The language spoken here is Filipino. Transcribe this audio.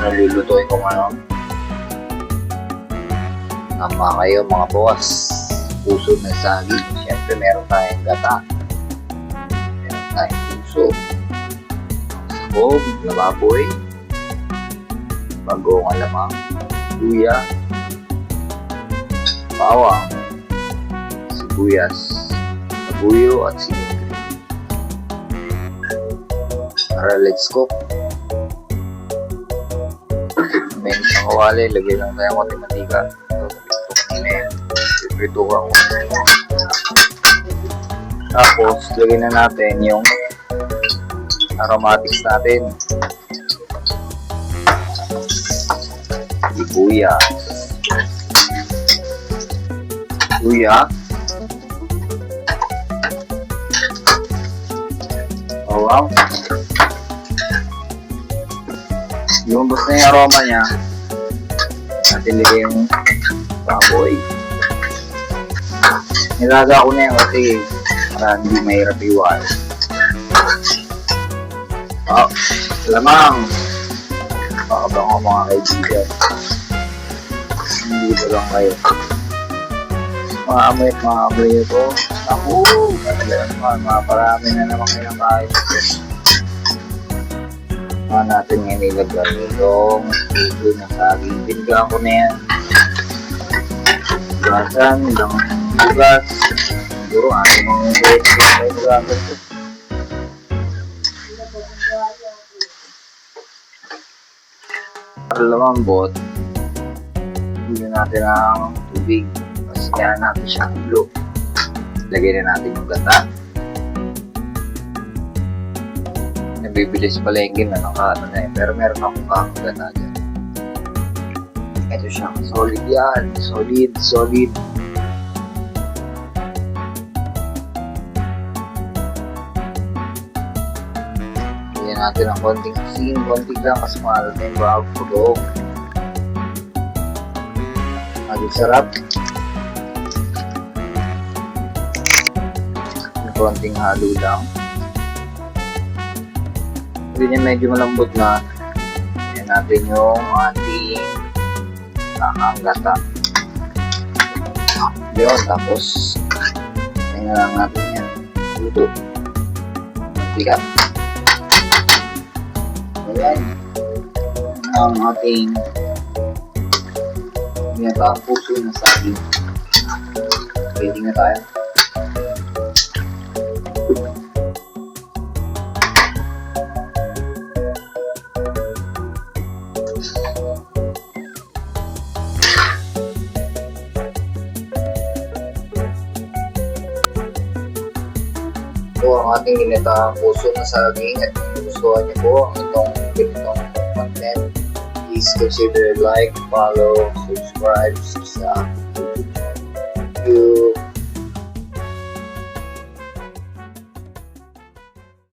nilulutuin kung ano. Tama kayo mga boss. Puso ng saging. Siyempre meron tayong gata. Meron tayong puso. Sabog na baboy. Bagong alamang. Luya. Bawang. Sibuyas. Labuyo at sinigri. Tara, let's cook. May isang kawali, lagay lang tayo konti mantika. Ito kanina yan. Prito ko. Tapos, lagay na natin yung aromatics natin. Sibuyas. Luya. Bawang. Lumabas na yung aroma niya. Natin lagay yung baboy. Nilaga ko na yan kasi para hindi mahirap iwan. Lamang. Pakabang ako mga kaibigan. Hindi ba lang kayo. Maamoy ito. Ako! Maparami na naman kinakain. Natin ngayon ilagay itong puso na saging. Binigyan ko na yan. Gasan, ilang bugas. Siguro ano mga bugas ito. Para lumambot, bigyan natin ang tubig. Tapos kaya natin siya ulo. Lagay na natin yung gata. Nabibilis palengke na nakaano na yun. Pero meron akong kakagana dyan. Ito siya. Solid yan. Solid. Lagyan natin ang konting asin. Konting lang kasi maalat na yung bago. Maging sarap. Konting halo lang. Hindi niya medyo malambot na. Ayan natin yung ating gata. Yun, tapos ayan na lang natin yan. Luto. Tikat. Ayan. Ang ating ginataang puso na saging. Pwede na tayo. Ito ang ating ginataang puso na saging at kung gustuhan niyo po ang itong content, please consider like, follow, subscribe sa YouTube channel. Thank you.